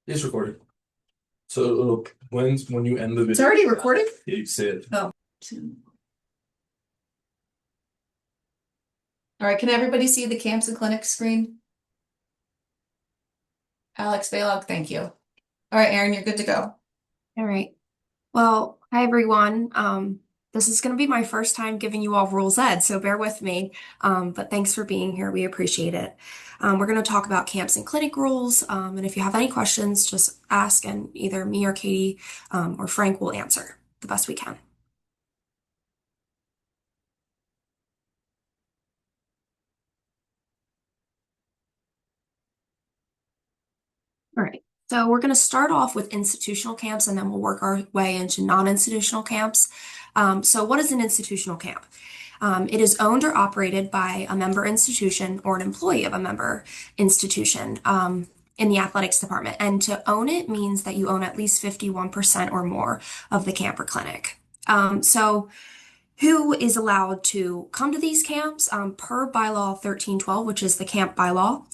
It's recorded. So when you end the It's video, already recorded? you say it. Oh. All right, can everybody see the camps and clinics screen? Alex Balog, thank you. All right, Erin, you're good to go. All right. Well, hi everyone. This is going to be my first time giving you all rules ed, so bear with me. But thanks for being here. We appreciate it. We're going to talk about camps and clinic rules. And if you have any questions, just ask, and either me or Katie or Frank will answer the best we can. All right. So we're going to start off with institutional camps, and then we'll work our way into non-institutional camps. So what is an institutional camp? It is owned or operated by a member institution or an employee of a member institution in the athletics department. And to own it means that you own at least 51% or more of the camp or clinic. So who is allowed to come to these camps per bylaw 1312, which is the camp bylaw?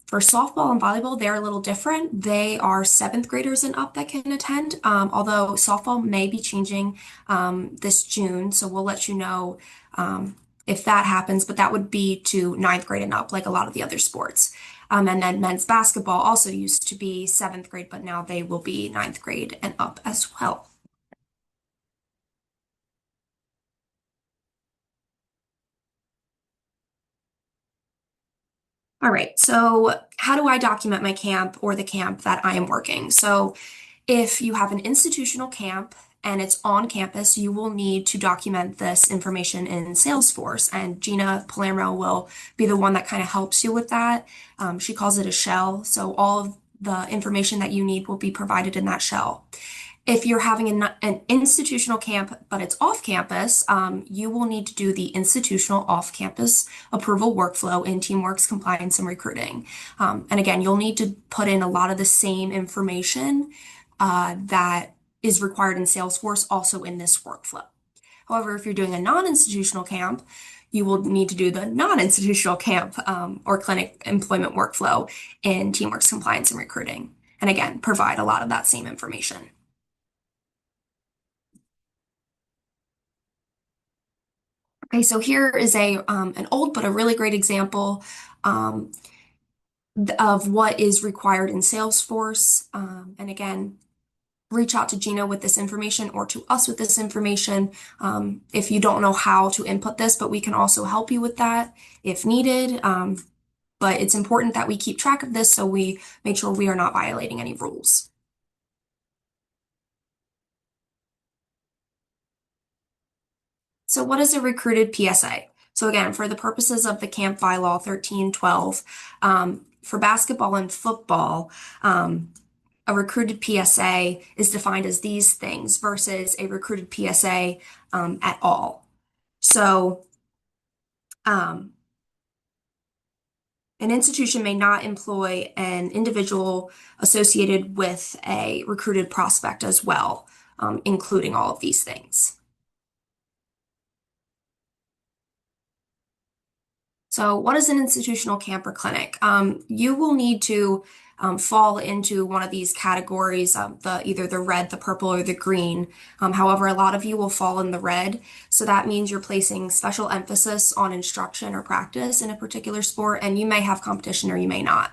For softball and volleyball, they're a little different. They are seventh graders and up that can attend, although softball may be changing this June. So we'll let you know if that happens, but that would be to ninth grade and up, like a lot of the other sports. And then men's basketball also used to be seventh grade, but now they will be ninth grade and up as well. All right, so how do I document my camp or the camp that I am working? So if you have an institutional camp and it's on campus, you will need to document this information in Salesforce, and Gina Palermo will be the one that kind of helps you with that. She calls it a shell, so all of the information that you need will be provided in that shell. If you're having an institutional camp, but it's off campus, you will need to do the institutional off campus approval workflow in TeamWorks Compliance and Recruiting. And again, you'll need to put in a lot of the same information that is required in Salesforce also in this workflow. However, if you're doing a non-institutional camp, you will need to do the non-institutional camp or clinic employment workflow in TeamWorks Compliance and Recruiting. And again, provide a lot of that same information. Okay, so here is an old but a really great example of what is required in Salesforce. And again, reach out to Gina with this information or to us with this information if you don't know how to input this, but we can also help you with that if needed. But it's important that we keep track of this so we make sure we are not violating any rules. So what is a recruited PSA? So again, for the purposes of the camp bylaw 1312, for basketball and football, a recruited PSA is defined as these things versus a recruited PSA at all. So an institution may not employ an individual associated with a recruited prospect as well, including all of these things. So what is an institutional camp or clinic? You will need to fall into one of these categories, either the red, the purple, or the green. However, a lot of you will fall in the red. So that means you're placing special emphasis on instruction or practice in a particular sport, and you may have competition or you may not.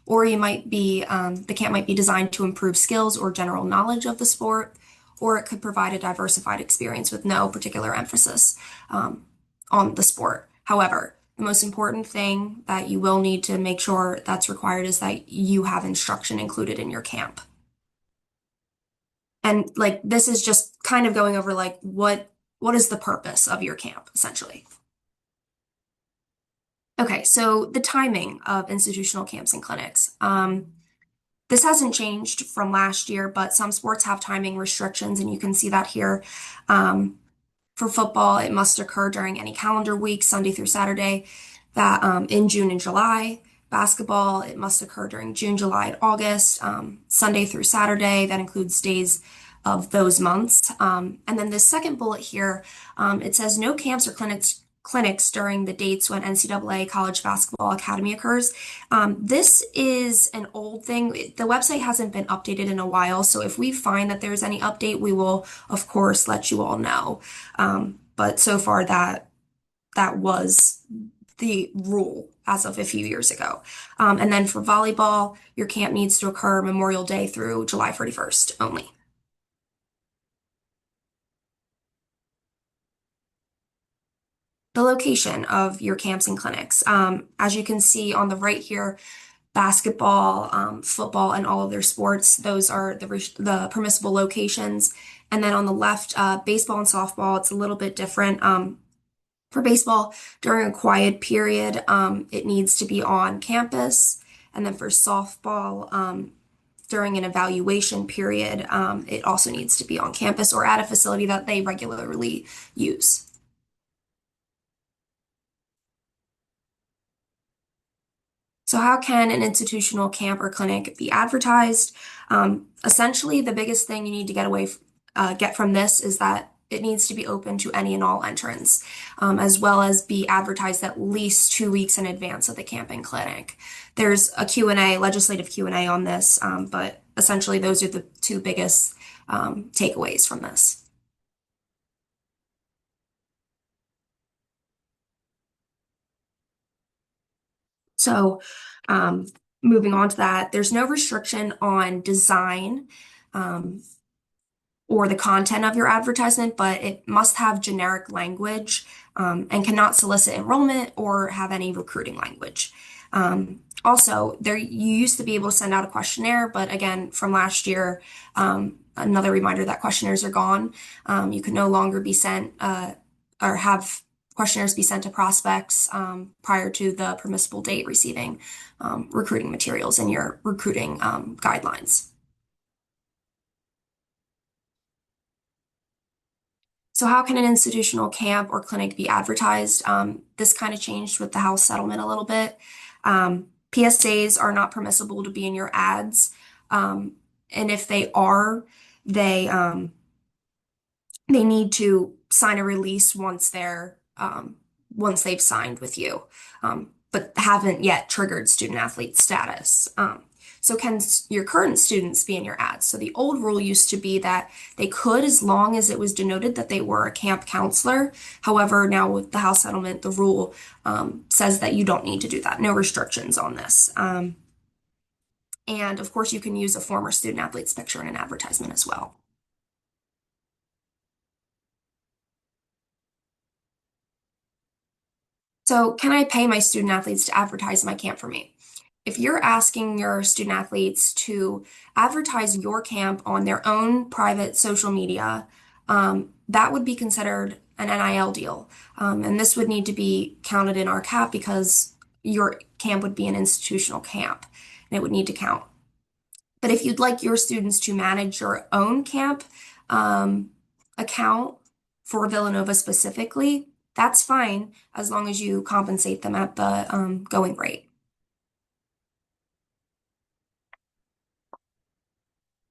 Or you might be, the camp might be designed to improve skills or general knowledge of the sport, or it could provide a diversified experience with no particular emphasis on the sport. However, the most important thing that you will need to make sure that's required is that you have instruction included in your camp. And like this is just kind of going over like what is the purpose of your camp essentially. Okay, so the timing of institutional camps and clinics. This hasn't changed from last year, but some sports have timing restrictions, and you can see that here. For football, it must occur during any calendar week, Sunday through Saturday, that in June and July. Basketball, it must occur during June, July, and August, Sunday through Saturday. That includes days of those months. And then the second bullet here, it says no camps or clinics during the dates when NCAA College Basketball Academy occurs. This is an old thing. The website hasn't been updated in a while, so if we find that there's any update, we will, of course, let you all know. But so far, that was the rule as of a few years ago. And then for volleyball, your camp needs to occur Memorial Day through July 31st only. The location of your camps and clinics. As you can see on the right here, basketball, football, and all of their sports, those are the permissible locations. And then on the left, baseball and softball, it's a little bit different. For baseball, during a quiet period, it needs to be on campus. And then for softball, during an evaluation period, it also needs to be on campus or at a facility that they regularly use. So how can an institutional camp or clinic be advertised? Essentially, the biggest thing you need to get from this is that it needs to be open to any and all entrants, as well as be advertised at least 2 weeks in advance of the camp and clinic. There's a Q&A, legislative Q&A on this, but essentially those are the two biggest takeaways from this. So, moving on to that, there's no restriction on design or the content of your advertisement, but it must have generic language and cannot solicit enrollment or have any recruiting language. Also, you used to be able to send out a questionnaire, but again, from last year, another reminder that questionnaires are gone. You can no longer be sent or have questionnaires be sent to prospects prior to the permissible date receiving recruiting materials in your recruiting guidelines. So how can an institutional camp or clinic be advertised? This kind of changed with the House settlement a little bit. PSAs are not permissible to be in your ads. And if they are, they need to sign a release once they've signed with you, but haven't yet triggered student athlete status. So can your current students be in your ads? So the old rule used to be that they could as long as it was denoted that they were a camp counselor. However, now with the House settlement, the rule says that you don't need to do that. No restrictions on this. And of course, you can use a former student athlete's picture in an advertisement as well. So can I pay my student athletes to advertise my camp for me? If you're asking your student athletes to advertise your camp on their own private social media, that would be considered an NIL deal. And this would need to be counted in our cap because your camp would be an institutional camp and it would need to count. But if you'd like your students to manage your own camp account for Villanova specifically, that's fine as long as you compensate them at the going rate.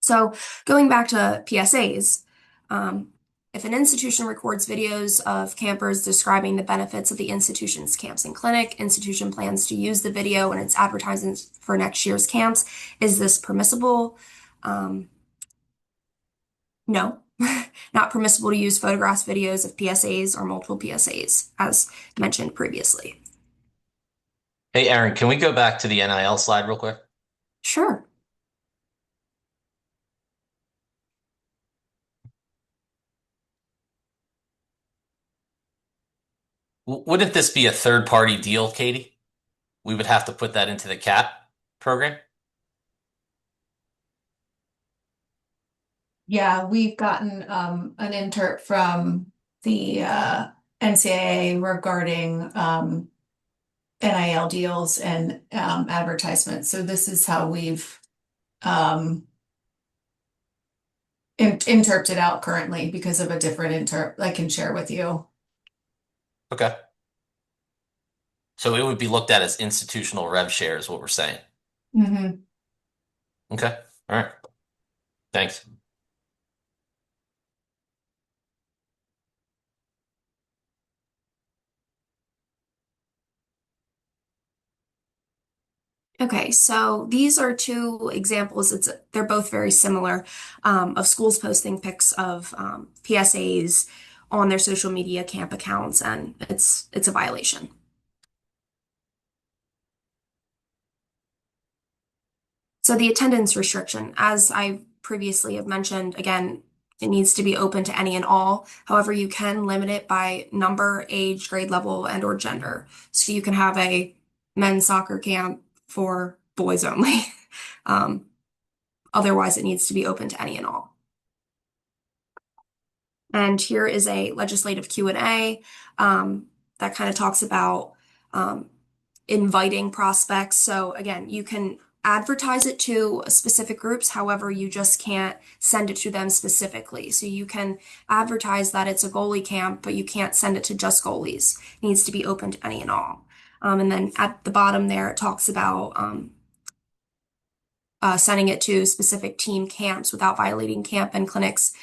So going back to PSAs, if an institution records videos of campers describing the benefits of the institution's camps and clinic, institution plans to use the video in its advertisements for next year's camps. Is this permissible? No, not permissible to use photographs, videos of PSAs or multiple PSAs, as mentioned previously. Hey, Aaron, can we go back to the NIL slide real quick? Sure. Wouldn't this be a third-party deal, Katie? We would have to put that into the CAP program? Yeah, we've gotten an intern from the NCAA regarding NIL deals and advertisements. So this is how we've interpreted out currently because of a different I can share with you. Okay. So it would be looked at as institutional rev share is what we're saying. Mm-hmm. Okay. All right. Thanks. Okay, so these are two examples. They're both very similar, of schools posting pics of PSAs on their social media camp accounts, and it's a violation. So the attendance restriction, as I previously have mentioned, again, it needs to be open to any and all. However, you can limit it by number, age, grade level, and or gender. So you can have a men's soccer camp for boys only. Um, Otherwise, it needs to be open to any and all. And here is a legislative Q&A that kind of talks about um, inviting prospects. So again, you can advertise it to specific groups. However, you just can't send it to them specifically. So you can advertise that it's a goalie camp, but you can't send it to just goalies. It needs to be open to any and all. And then at the bottom there, it talks about sending it to specific team camps without violating camp and clinics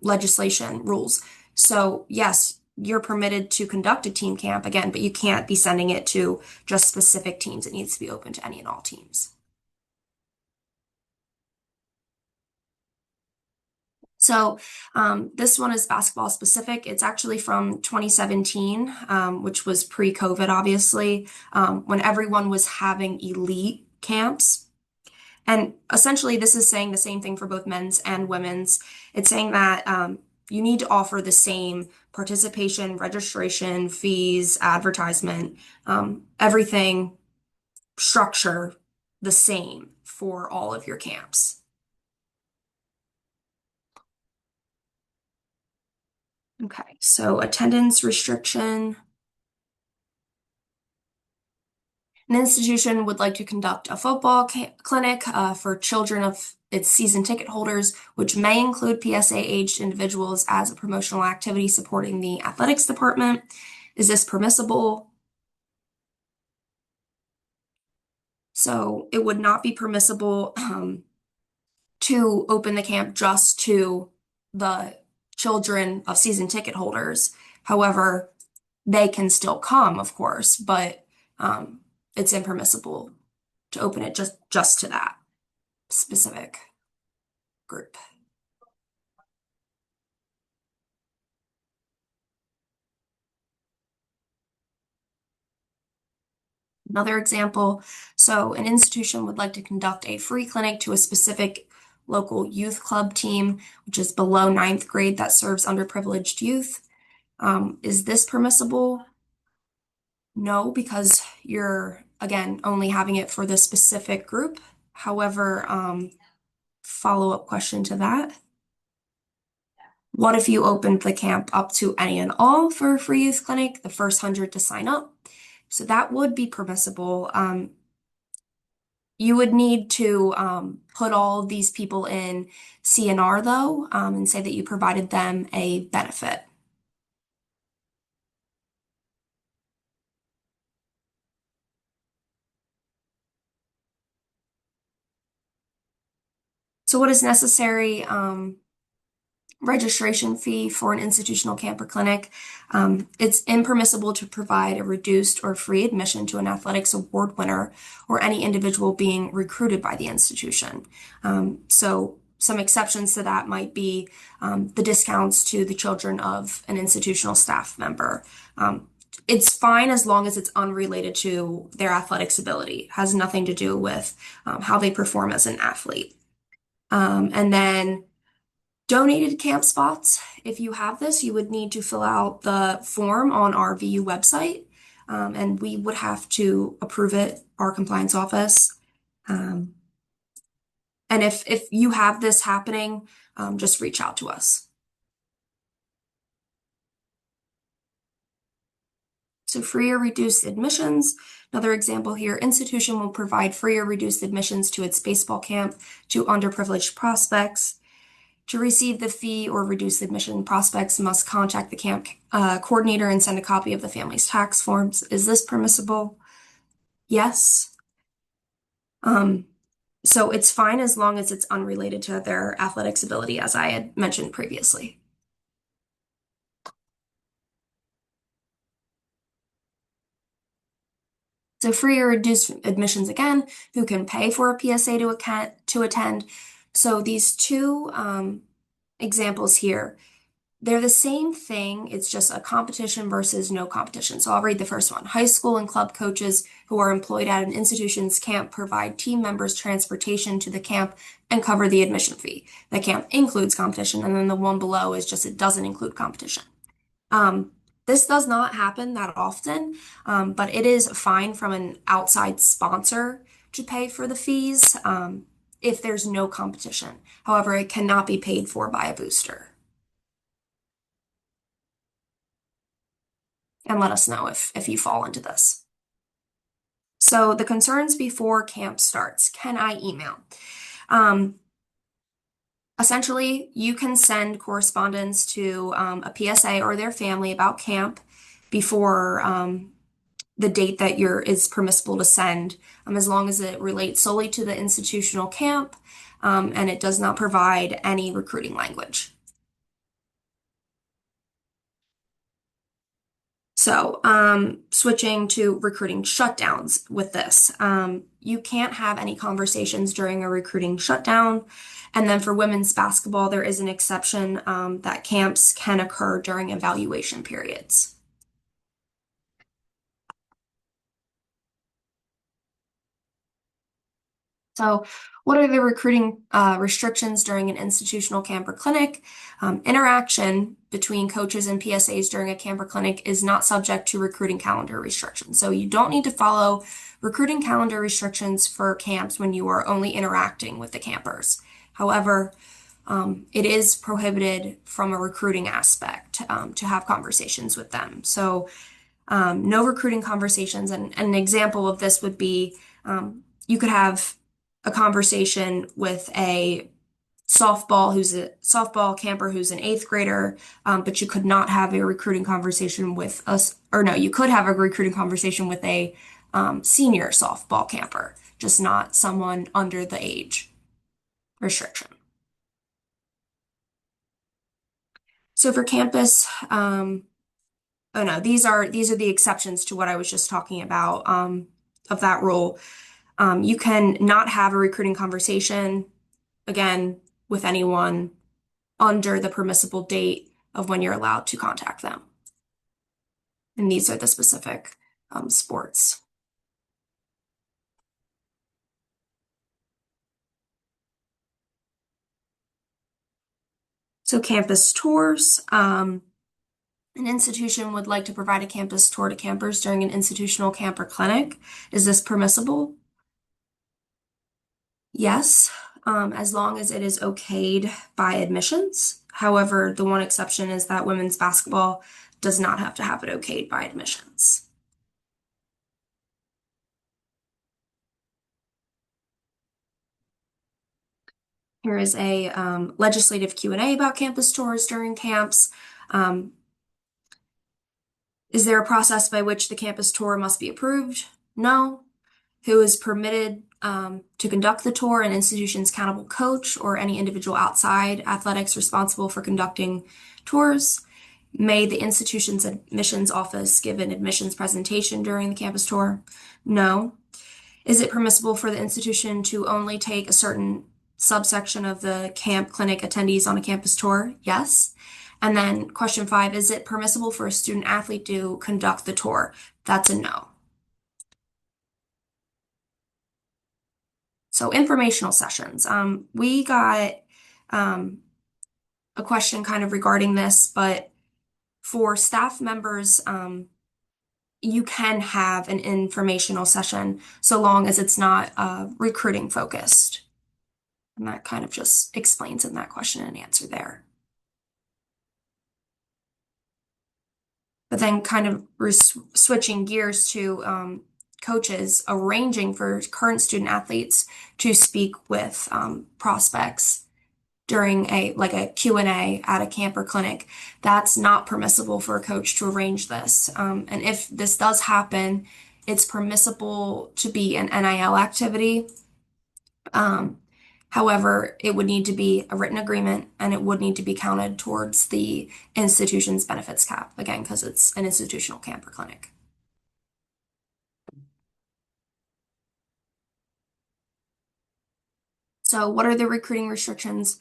legislation rules. So yes, you're permitted to conduct a team camp again, but you can't be sending it to just specific teams. It needs to be open to any and all teams. So this one is basketball specific. It's actually from 2017, which was pre-COVID, obviously, when everyone was having elite camps. And essentially, this is saying the same thing for both men's and women's. It's saying that you need to offer the same participation, registration, fees, advertisement, everything structure the same for all of your camps. Okay, so attendance restriction. An institution would like to conduct a football clinic for children of its season ticket holders, which may include PSA-aged individuals as a promotional activity supporting the athletics department. Is this permissible? So it would not be permissible to open the camp just to the children of season ticket holders. However, they can still come, of course, but it's impermissible to open it just to that specific group. Another example, so an institution would like to conduct a free clinic to a specific local youth club team, which is below ninth grade that serves underprivileged youth. Is this permissible? No, because you're, again, only having it for the specific group. However, follow-up question to that. What if you opened the camp up to any and all for a free youth clinic, the first 100 to sign up? So that would be permissible. You would need to put all of these people in CNR though, and say that you provided them a benefit. So what is necessary? Registration fee for an institutional camp or clinic. It's impermissible to provide a reduced or free admission to an athletics award winner or any individual being recruited by the institution. So some exceptions to that might be the discounts to the children of an institutional staff member. It's fine as long as it's unrelated to their athletics ability. It has nothing to do with how they perform as an athlete. And then donated camp spots. If you have this, you would need to fill out the form on our VU website, and we would have to approve it, our compliance office. And if you have this happening, just reach out to us. So free or reduced admissions. Another example here, institution will provide free or reduced admissions to its baseball camp to underprivileged prospects. To receive the fee or reduced admission, prospects must contact the camp coordinator and send a copy of the family's tax forms. Is this permissible? Yes. So it's fine as long as it's unrelated to their athletics ability, as I had mentioned previously. So free or reduced admissions again, who can pay for a PSA to attend. So these two examples here, they're the same thing. It's just a competition versus no competition. So I'll read the first one. High school and club coaches who are employed at an institution's camp provide team members transportation to the camp and cover the admission fee. The camp includes competition, and then the one below is just it doesn't include competition. This does not happen that often, but it is fine from an outside sponsor to pay for the fees if there's no competition. However, it cannot be paid for by a booster. And let us know if you fall into this. So the concerns before camp starts, can I email? Essentially, you can send correspondence to a PSA or their family about camp before the date that is permissible to send, as long as it relates solely to the institutional camp and it does not provide any recruiting language. So, switching to recruiting shutdowns with this, you can't have any conversations during a recruiting shutdown. And then for women's basketball, there is an exception that camps can occur during evaluation periods. So, what are the recruiting restrictions during an institutional camp or clinic? Interaction between coaches and PSAs during a camp or clinic is not subject to recruiting calendar restrictions. So you don't need to follow recruiting calendar restrictions for camps when you are only interacting with the campers. However, it is prohibited from a recruiting aspect to have conversations with them. So no recruiting conversations. And an example of this would be you could have a conversation with a softball camper who's an 8th grader, but you could not have a recruiting conversation with us, or no, you could have a recruiting conversation with a senior softball camper, just not someone under the age restriction. So for campus, oh no, these are the exceptions to what I was just talking about of that rule. You can not have a recruiting conversation, again, with anyone under the permissible date of when you're allowed to contact them. And these are the specific sports. So campus tours. An institution would like to provide a campus tour to campers during an institutional camp or clinic. Is this permissible? Yes, as long as it is okayed by admissions. However, the one exception is that women's basketball does not have to have it okayed by admissions. Here is a legislative Q&A about campus tours during camps. Is there a process by which the campus tour must be approved? No. Who is permitted to conduct the tour? An institution's accountable coach or any individual outside athletics responsible for conducting tours? May the institution's admissions office give an admissions presentation during the campus tour? No. Is it permissible for the institution to only take a certain subsection of the camp clinic attendees on a campus tour? Yes. And then question 5, is it permissible for a student athlete to conduct the tour? That's a no. So informational sessions. We got a question kind of regarding this, but for staff members, you can have an informational session so long as it's not recruiting focused. And that kind of just explains in that question and answer there. But then kind of switching gears to coaches arranging for current student athletes to speak with prospects during a Q&A at a camp or clinic. That's not permissible for a coach to arrange this. And if this does happen, it's permissible to be an NIL activity. However, it would need to be a written agreement and it would need to be counted towards the institution's benefits cap, again, because it's an institutional camp or clinic. So what are the recruiting restrictions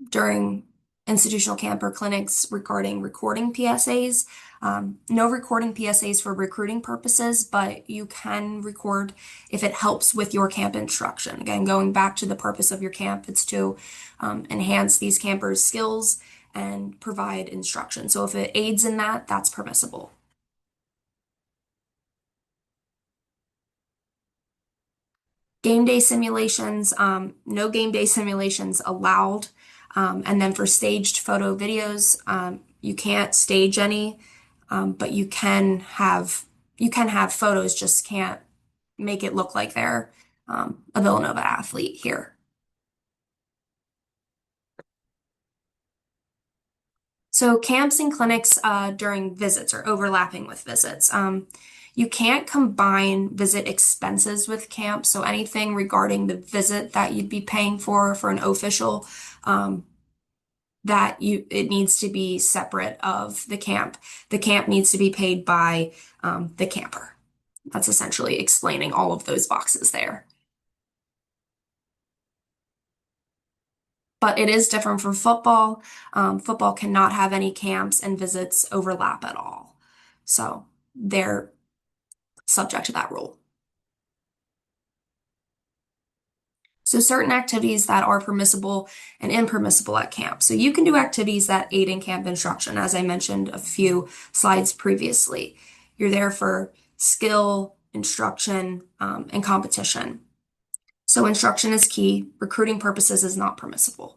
during institutional camp or clinics regarding recording PSAs? No recording PSAs for recruiting purposes, but you can record if it helps with your camp instruction. Again, going back to the purpose of your camp, it's to enhance these campers' skills and provide instruction. So if it aids in that, that's permissible. Game day simulations, no game day simulations allowed. And then for staged photo videos, you can't stage any, but you can have photos, just can't make it look like they're a Villanova athlete here. So camps and clinics during visits or overlapping with visits. You can't combine visit expenses with camp. So anything regarding the visit that you'd be paying for an official, it needs to be separate of the camp. The camp needs to be paid by the camper. That's essentially explaining all of those boxes there. But it is different from football. Football cannot have any camps and visits overlap at all. So they're subject to that rule. So certain activities that are permissible and impermissible at camp. So you can do activities that aid in camp instruction, as I mentioned a few slides previously. You're there for skill, instruction, and competition. So instruction is key. Recruiting purposes is not permissible.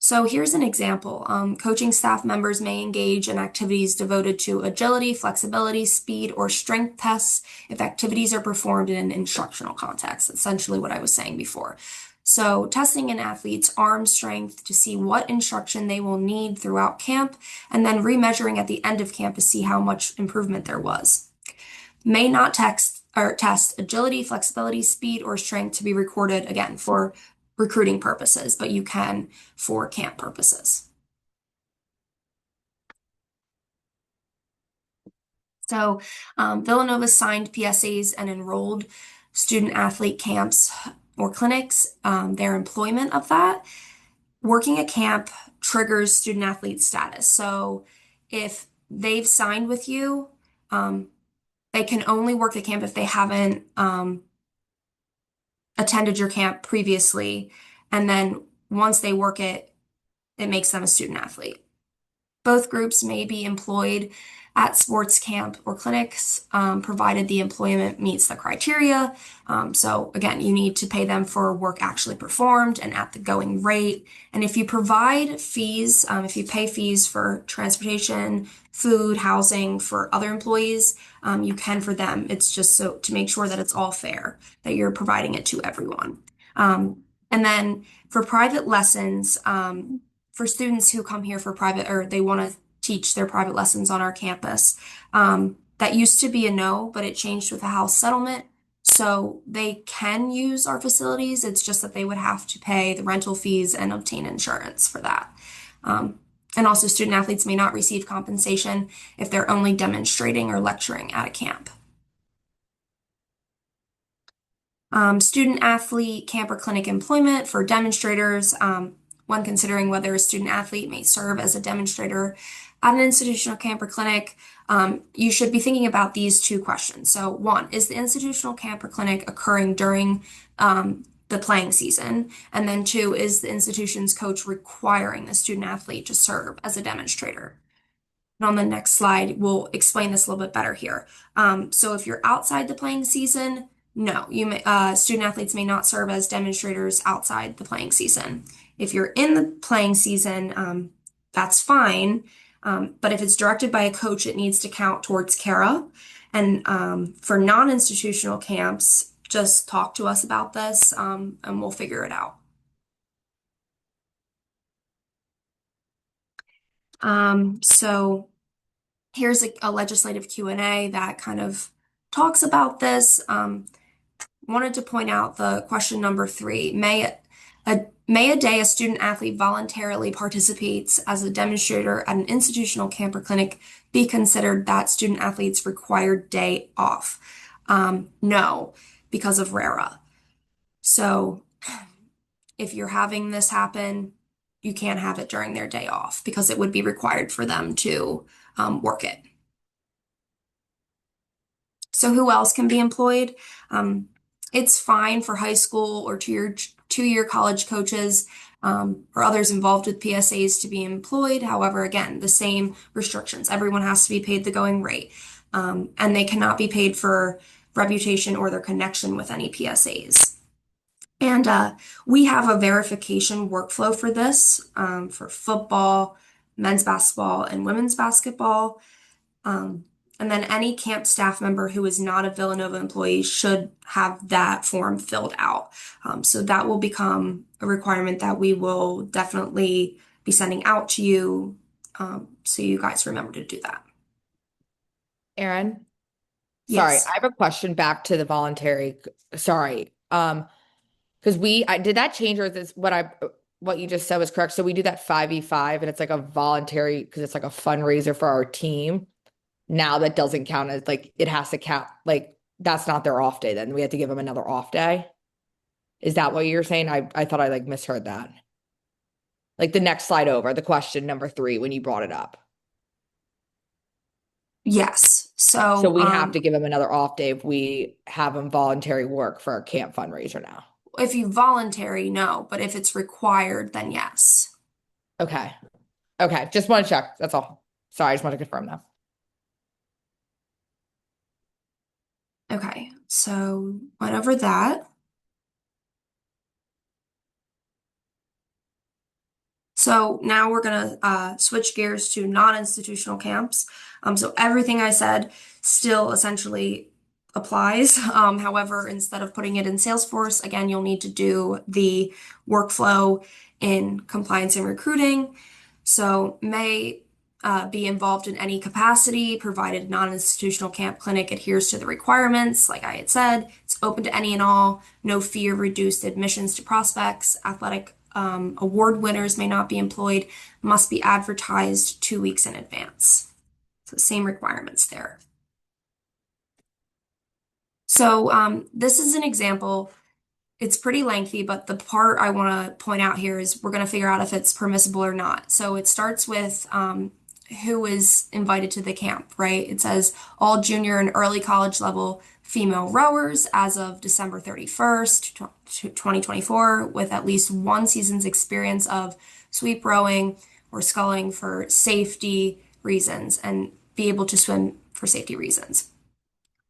So here's an example. Coaching staff members may engage in activities devoted to agility, flexibility, speed, or strength tests if activities are performed in an instructional context, essentially what I was saying before. So testing an athlete's arm strength to see what instruction they will need throughout camp, and then remeasuring at the end of camp to see how much improvement there was. May not test agility, flexibility, speed, or strength to be recorded, again, for recruiting purposes, but you can for camp purposes. So Villanova signed PSAs and enrolled student athlete camps or clinics, their employment of that. Working a camp triggers student athlete status. So if they've signed with you, they can only work the camp if they haven't attended your camp previously, and then once they work it, it makes them a student athlete. Both groups may be employed at sports camp or clinics, provided the employment meets the criteria. So again, you need to pay them for work actually performed and at the going rate. And if you provide fees, if you pay fees for transportation, food, housing for other employees, you can for them. It's just so to make sure that it's all fair, that you're providing it to everyone. And then for private lessons, for students who come here for private, or they want to teach their private lessons on our campus, that used to be a no, but it changed with the house settlement. So they can use our facilities. It's just that they would have to pay the rental fees and obtain insurance for that. And also student athletes may not receive compensation if they're only demonstrating or lecturing at a camp. Student athlete camp or clinic employment for demonstrators, when considering whether a student athlete may serve as a demonstrator at an institutional camp or clinic, you should be thinking about these two questions. So one, is the institutional camp or clinic occurring during the playing season? And then two, is the institution's coach requiring the student athlete to serve as a demonstrator? And on the next slide, we'll explain this a little bit better here. So if you're outside the playing season, no, student athletes may not serve as demonstrators outside the playing season. If you're in the playing season, that's fine. But if it's directed by a coach, it needs to count towards CARA. And for non-institutional camps, just talk to us about this, and we'll figure it out. So here's a legislative Q&A that kind of talks about this. Wanted to point out the question number 3. May May a day a student athlete voluntarily participates as a demonstrator at an institutional camp or clinic be considered that student athlete's required day off? No, because of RARA. So if you're having this happen, you can't have it during their day off because it would be required for them to work it. So who else can be employed? It's fine for high school or two-year college coaches or others involved with PSAs to be employed. However, again, the same restrictions. Everyone has to be paid the going rate, and they cannot be paid for reputation or their connection with any PSAs. And we have a verification workflow for this for football, men's basketball, and women's basketball. And then any camp staff member who is not a Villanova employee should have that form filled out. So that will become a requirement that we will definitely be sending out to you. So you guys remember to do that. Erin? Sorry, Yes. I have a question back to the voluntary. Sorry. Because did that change, or is this what you just said was correct? So we do that 5v5 and it's like a voluntary because it's like a fundraiser for our team. Now that doesn't count as like it has to count, like that's not their off day, then we have to give them another off day. Is that what you're saying? I thought I like misheard that. Like the next slide over, the question number 3 when you brought it up. Yes. So So we have to give them another off day if we have them voluntary work for our camp fundraiser now. if you voluntary, no, but if it's required, then yes. Okay. Okay. Just want to check. That's all. Sorry, I just want to confirm that. Okay, so went over that. So now we're gonna switch gears to non-institutional camps. So everything I said still essentially applies. However, instead of putting it in Salesforce, again, you'll need to do the workflow in compliance and recruiting. So may be involved in any capacity, provided non-institutional camp clinic adheres to the requirements. Like I had said, it's open to any and all, no fee or reduced admissions to prospects. Athletic award winners may not be employed, must be advertised 2 weeks in advance. So same requirements there. So this is an example. It's pretty lengthy, but the part I want to point out here is we're going to figure out if it's permissible or not. So it starts with who is invited to the camp, right? It says all junior and early college level female rowers as of December 31st, 2024, with at least 1 season's experience of sweep rowing or sculling for safety reasons and be able to swim for safety reasons.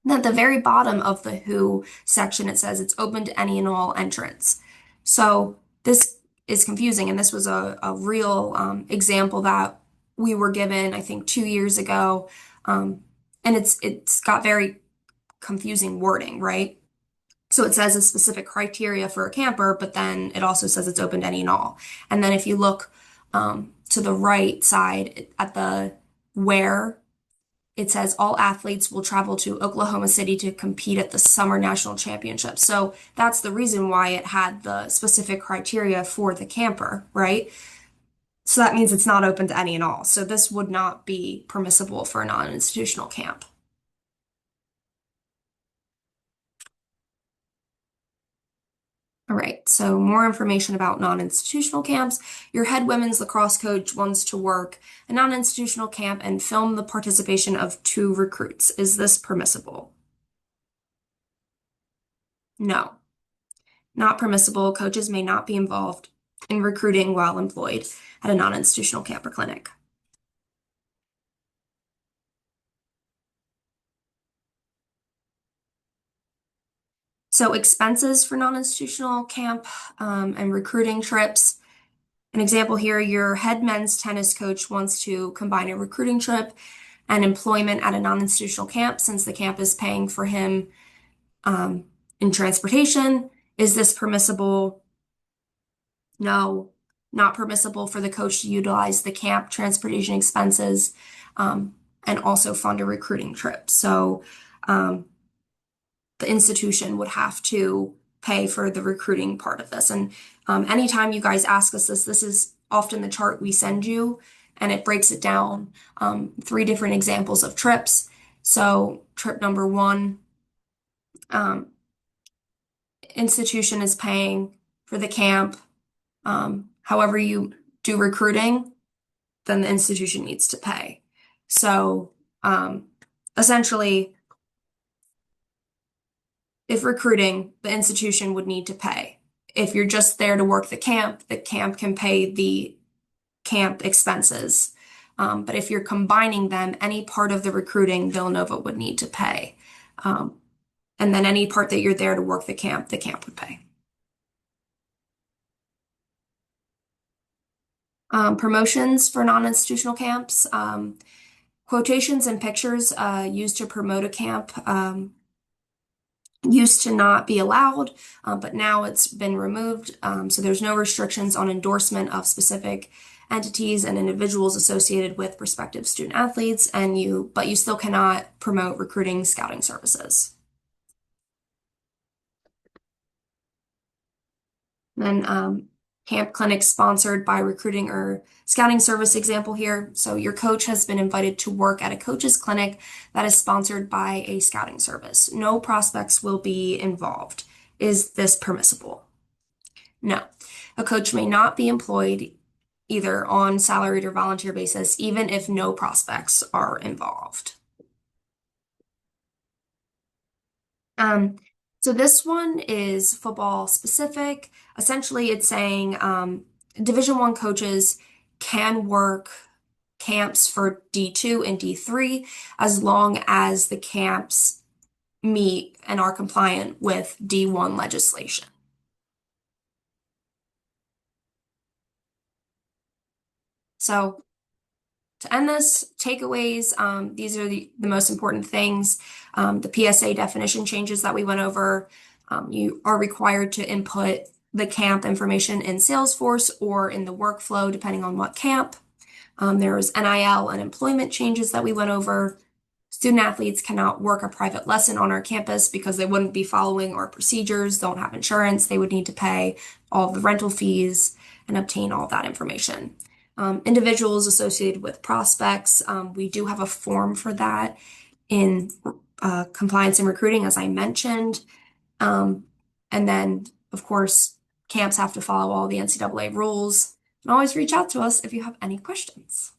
And at the very bottom of the who section, it says it's open to any and all entrants. So this is confusing, and this was a real example that we were given, I think, 2 years ago. And it's got very confusing wording, right? So it says a specific criteria for a camper, but then it also says it's open to any and all. And then if you look to the right side at the where, it says all athletes will travel to Oklahoma City to compete at the Summer National Championship. So that's the reason why it had the specific criteria for the camper, right? So that means it's not open to any and all. So this would not be permissible for a non-institutional camp. All right, so more information about non-institutional camps. Your head women's lacrosse coach wants to work a non-institutional camp and film the participation of 2 recruits. Is this permissible? No, not permissible. Coaches may not be involved in recruiting while employed at a non-institutional camp or clinic. So expenses for non-institutional camp and recruiting trips. An example here, your head men's tennis coach wants to combine a recruiting trip and employment at a non-institutional camp since the camp is paying for him in transportation. Is this permissible? No, not permissible for the coach to utilize the camp transportation expenses and also fund a recruiting trip. So the institution would have to pay for the recruiting part of this. And anytime you guys ask us this is often the chart we send you, and it breaks it down 3 different examples of trips. So trip number 1, institution is paying for the camp. However you do recruiting, then the institution needs to pay. So essentially, if recruiting, the institution would need to pay. If you're just there to work the camp can pay the camp expenses. But if you're combining them, any part of the recruiting, Villanova would need to pay. And then any part that you're there to work the camp would pay. Promotions for non-institutional camps. Quotations and pictures used to promote a camp used to not be allowed, but now it's been removed. So there's no restrictions on endorsement of specific entities and individuals associated with prospective student athletes, but you still cannot promote recruiting scouting services. Then camp clinics sponsored by recruiting or scouting service example here. So your coach has been invited to work at a coach's clinic that is sponsored by a scouting service. No prospects will be involved. Is this permissible? No. A coach may not be employed either on salaried or volunteer basis, even if no prospects are involved. So this one is football specific. Essentially, it's saying Division I coaches can work camps for D2 and D3 as long as the camps meet and are compliant with D1 legislation. So to end this, takeaways, these are the most important things. The PSA definition changes that we went over. You are required to input the camp information in Salesforce or in the workflow, depending on what camp. There's NIL and employment changes that we went over. Student athletes cannot work a private lesson on our campus because they wouldn't be following our procedures, don't have insurance. They would need to pay all the rental fees and obtain all that information. Individuals associated with prospects, we do have a form for that in compliance and recruiting, as I mentioned. And then, of course, camps have to follow all the NCAA rules. And always reach out to us if you have any questions.